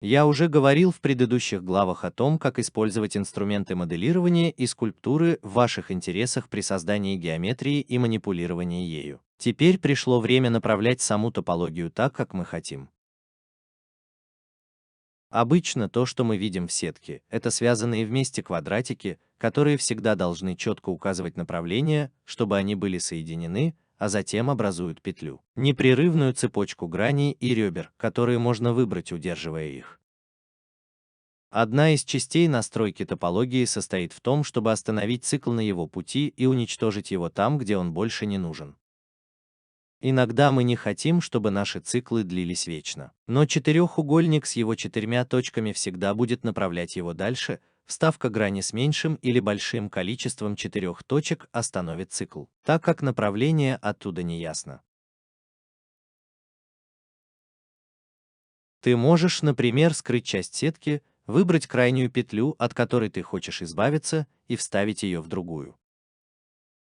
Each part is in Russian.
Я уже говорил в предыдущих главах о том, как использовать инструменты моделирования и скульптуры в ваших интересах при создании геометрии и манипулировании ею. Теперь пришло время направлять саму топологию так, как мы хотим. Обычно то, что мы видим в сетке, это связанные вместе квадратики, которые всегда должны четко указывать направление, чтобы они были соединены, а затем образуют петлю. Непрерывную цепочку граней и ребер, которые можно выбрать, удерживая их. Одна из частей настройки топологии состоит в том, чтобы остановить цикл на его пути и уничтожить его там, где он больше не нужен. Иногда мы не хотим, чтобы наши циклы длились вечно. Но четырехугольник с его четырьмя точками всегда будет направлять его дальше, вставка грани с меньшим или большим количеством четырех точек остановит цикл, так как направление оттуда не ясно. Ты можешь, например, скрыть часть сетки, выбрать крайнюю петлю, от которой ты хочешь избавиться, и вставить ее в другую.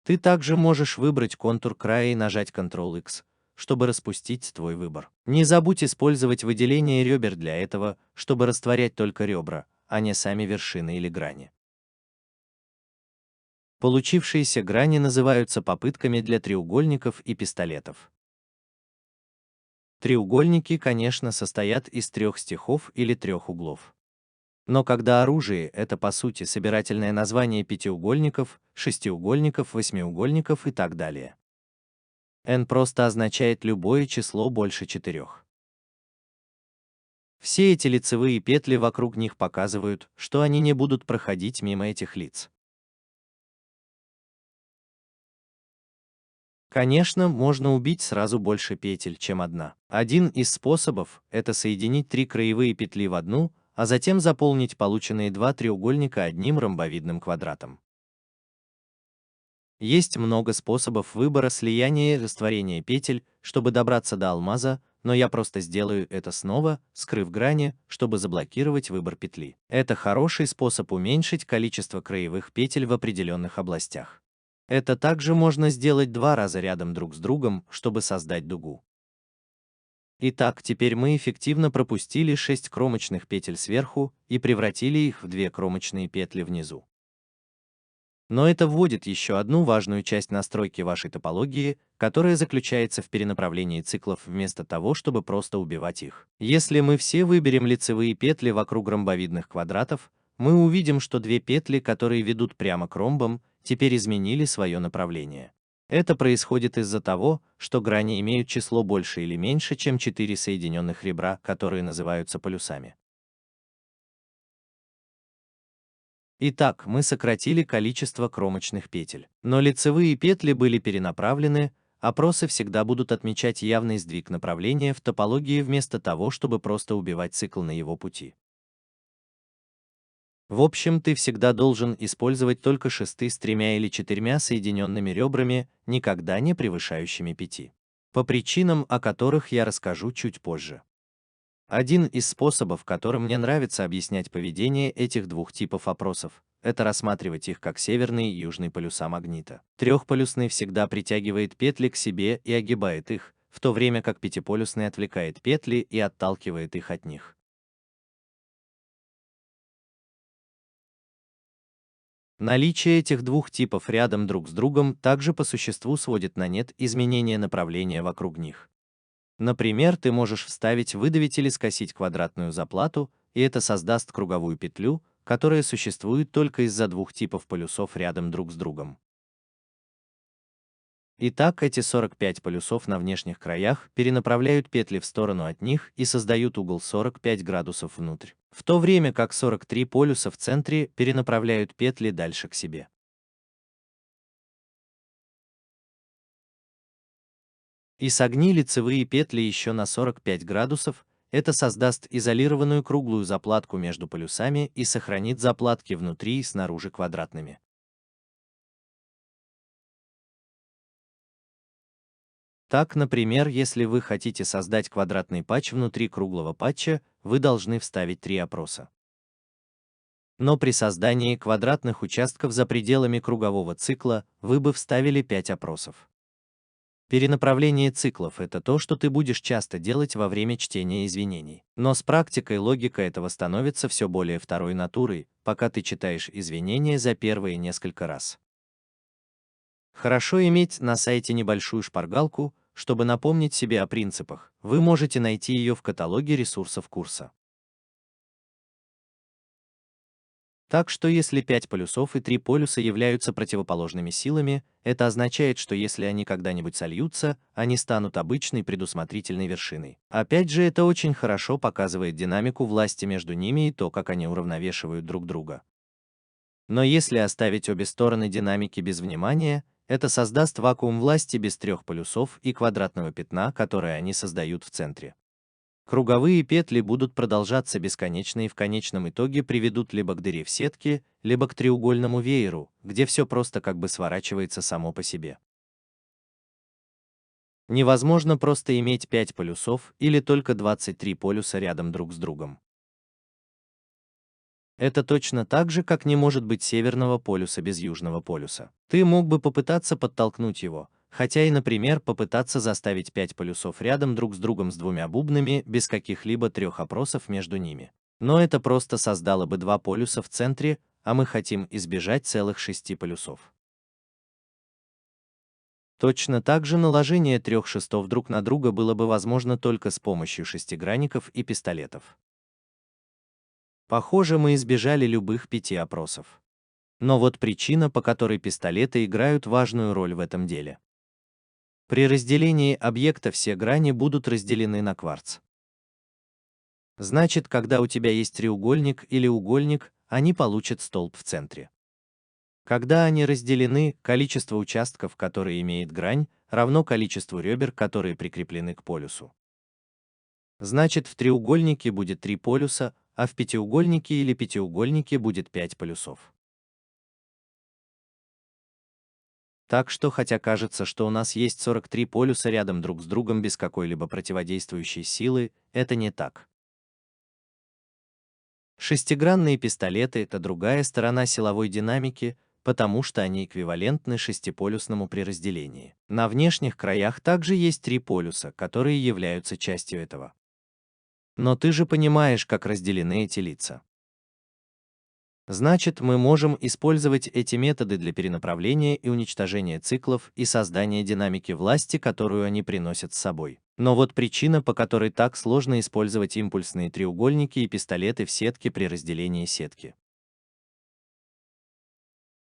Ты также можешь выбрать контур края и нажать Ctrl+X, чтобы распустить твой выбор. Не забудь использовать выделение ребер для этого, чтобы растворять только ребра, а не сами вершины или грани. Получившиеся грани называются попытками для треугольников и пистолетов. Треугольники, конечно, состоят из трех стихов или трех углов. Но когда оружие — это по сути собирательное название пятиугольников, шестиугольников, восьмиугольников и так далее. N просто означает любое число больше 4. Все эти лицевые петли вокруг них показывают, что они не будут проходить мимо этих лиц. Конечно, можно убить сразу больше петель, чем одна. Один из способов — это соединить три краевые петли в одну, а затем заполнить полученные два треугольника одним ромбовидным квадратом. Есть много способов выбора слияния и растворения петель, чтобы добраться до алмаза, но я просто сделаю это снова, скрыв грани, чтобы заблокировать выбор петли. Это хороший способ уменьшить количество краевых петель в определенных областях. Это также можно сделать два раза рядом друг с другом, чтобы создать дугу. Итак, теперь мы эффективно пропустили 6 кромочных петель сверху и превратили их в 2 кромочные петли внизу. Но это вводит еще одну важную часть настройки вашей топологии, которая заключается в перенаправлении циклов вместо того, чтобы просто убивать их. Если мы все выберем лицевые петли вокруг ромбовидных квадратов, мы увидим, что две петли, которые ведут прямо к ромбам, теперь изменили свое направление. Это происходит из-за того, что грани имеют число больше или меньше, чем 4 соединенных ребра, которые называются полюсами. Итак, мы сократили количество кромочных петель. Но лицевые петли были перенаправлены, опросы всегда будут отмечать явный сдвиг направления в топологии вместо того, чтобы просто убивать цикл на его пути. В общем, ты всегда должен использовать только шесты с тремя или четырьмя соединенными ребрами, никогда не превышающими 5. По причинам, о которых я расскажу чуть позже. Один из способов, которым мне нравится объяснять поведение этих двух типов опросов, это рассматривать их как северный и южный полюса магнита. Трехполюсный всегда притягивает петли к себе и огибает их, в то время как пятиполюсный отвлекает петли и отталкивает их от них. Наличие этих двух типов рядом друг с другом также по существу сводит на нет изменение направления вокруг них. Например, ты можешь вставить, выдавить или скосить квадратную заплату, и это создаст круговую петлю, которая существует только из-за двух типов полюсов рядом друг с другом. Итак, эти 45 полюсов на внешних краях перенаправляют петли в сторону от них и создают угол 45 градусов внутрь, в то время как 43 полюса в центре перенаправляют петли дальше к себе. И согни лицевые петли еще на 45 градусов, это создаст изолированную круглую заплатку между полюсами и сохранит заплатки внутри и снаружи квадратными. Так, например, если вы хотите создать квадратный патч внутри круглого патча, вы должны вставить 3 опроса. Но при создании квадратных участков за пределами кругового цикла вы бы вставили 5 опросов. Перенаправление циклов — это то, что ты будешь часто делать во время чтения извинений. Но с практикой логика этого становится все более второй натурой, пока ты читаешь извинения за первые несколько раз. Хорошо иметь на сайте небольшую шпаргалку, чтобы напомнить себе о принципах. Вы можете найти ее в каталоге ресурсов курса. Так что если 5 полюсов и 3 полюса являются противоположными силами, это означает, что если они когда-нибудь сольются, они станут обычной предусмотрительной вершиной. Опять же, это очень хорошо показывает динамику власти между ними и то, как они уравновешивают друг друга. Но если оставить обе стороны динамики без внимания, это создаст вакуум власти без трех полюсов и квадратного пятна, которое они создают в центре. Круговые петли будут продолжаться бесконечно и в конечном итоге приведут либо к дыре в сетке, либо к треугольному вееру, где все просто как бы сворачивается само по себе. Невозможно просто иметь 5 полюсов или только 23 полюса рядом друг с другом. Это точно так же, как не может быть северного полюса без южного полюса. Ты мог бы попытаться подтолкнуть его, хотя и, например, попытаться заставить 5 полюсов рядом друг с другом с двумя бубнами без каких-либо трех опросов между ними. Но это просто создало бы два полюса в центре, а мы хотим избежать целых 6 полюсов. Точно так же наложение трех шестов друг на друга было бы возможно только с помощью шестигранников и пистолетов. Похоже, мы избежали любых 5 опросов. Но вот причина, по которой пистолеты играют важную роль в этом деле. При разделении объекта все грани будут разделены на кварц. Значит, когда у тебя есть треугольник или угольник, они получат столб в центре. Когда они разделены, количество участков, которые имеет грань, равно количеству ребер, которые прикреплены к полюсу. Значит, в треугольнике будет 3 полюса, а в пятиугольнике или пятиугольнике будет 5 полюсов. Так что, хотя кажется, что у нас есть 43 полюса рядом друг с другом без какой-либо противодействующей силы, это не так. Шестигранные пистолеты — это другая сторона силовой динамики, потому что они эквивалентны шестиполюсному при разделении. На внешних краях также есть 3 полюса, которые являются частью этого. Но ты же понимаешь, как разделены эти лица. Значит, мы можем использовать эти методы для перенаправления и уничтожения циклов и создания динамики власти, которую они приносят с собой. Но вот причина, по которой так сложно использовать импульсные треугольники и пистолеты в сетке при разделении сетки.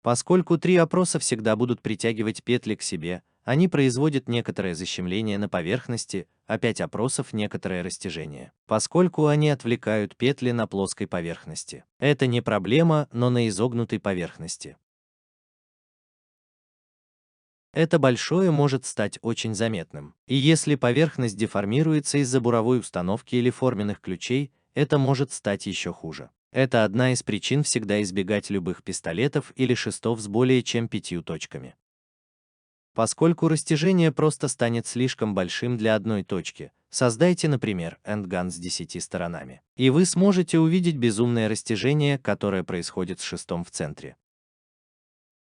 Поскольку 3 опроса всегда будут притягивать петли к себе, они производят некоторое защемление на поверхности, а 5 опросов некоторое растяжение, поскольку они отвлекают петли на плоской поверхности. Это не проблема, но на изогнутой поверхности. Это большое может стать очень заметным. И если поверхность деформируется из-за буровой установки или форменных ключей, это может стать еще хуже. Это одна из причин всегда избегать любых пистолетов или шестов с более чем 5 точками. Поскольку растяжение просто станет слишком большим для одной точки, создайте, например, эндган с 10 сторонами. И вы сможете увидеть безумное растяжение, которое происходит с шестом в центре.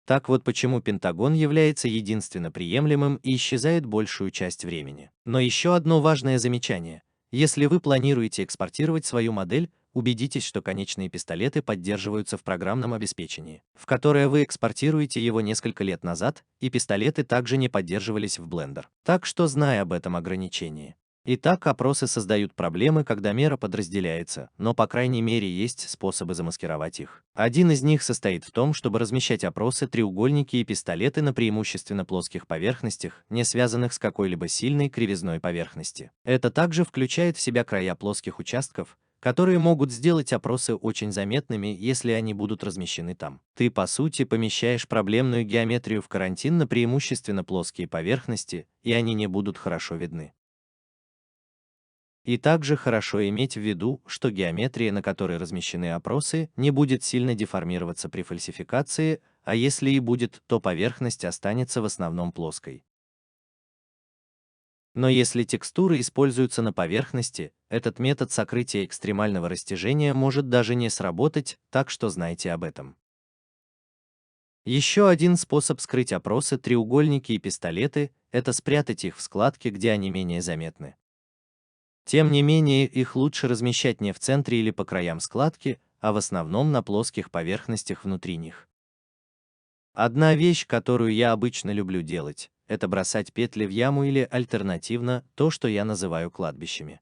Так вот почему пентагон является единственно приемлемым и исчезает большую часть времени. Но еще одно важное замечание. Если вы планируете экспортировать свою модель, убедитесь, что конечные пистолеты поддерживаются в программном обеспечении, в которое вы экспортируете его несколько лет назад, и пистолеты также не поддерживались в Blender. Так что, зная об этом ограничении. Итак, опросы создают проблемы, когда мера подразделяется, но по крайней мере есть способы замаскировать их. Один из них состоит в том, чтобы размещать опросы, треугольники и пистолеты на преимущественно плоских поверхностях, не связанных с какой-либо сильной кривизной поверхности. Это также включает в себя края плоских участков, которые могут сделать опросы очень заметными, если они будут размещены там. Ты, по сути, помещаешь проблемную геометрию в карантин на преимущественно плоские поверхности, и они не будут хорошо видны. И также хорошо иметь в виду, что геометрия, на которой размещены опросы, не будет сильно деформироваться при фальсификации, а если и будет, то поверхность останется в основном плоской. Но если текстуры используются на поверхности, этот метод сокрытия экстремального растяжения может даже не сработать, так что знайте об этом. Еще один способ скрыть опросы, треугольники и пистолеты — это спрятать их в складке, где они менее заметны. Тем не менее, их лучше размещать не в центре или по краям складки, а в основном на плоских поверхностях внутри них. Одна вещь, которую я обычно люблю делать, это бросать петли в яму или альтернативно то, что я называю кладбищами.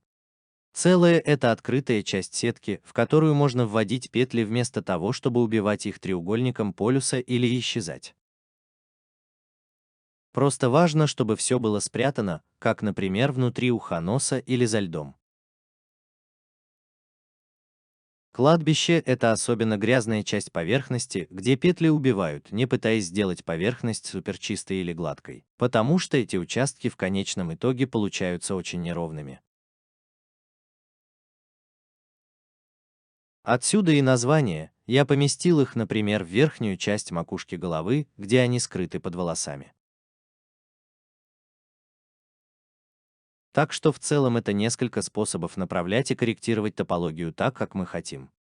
Целое — это открытая часть сетки, в которую можно вводить петли вместо того, чтобы убивать их треугольником полюса или исчезать. Просто важно, чтобы все было спрятано, как, например, внутри ухоноса или за льдом. Кладбище — это особенно грязная часть поверхности, где петли убивают, не пытаясь сделать поверхность суперчистой или гладкой, потому что эти участки в конечном итоге получаются очень неровными. Отсюда и название, я поместил их, например, в верхнюю часть макушки головы, где они скрыты под волосами. Так что в целом это несколько способов направлять и корректировать топологию так, как мы хотим.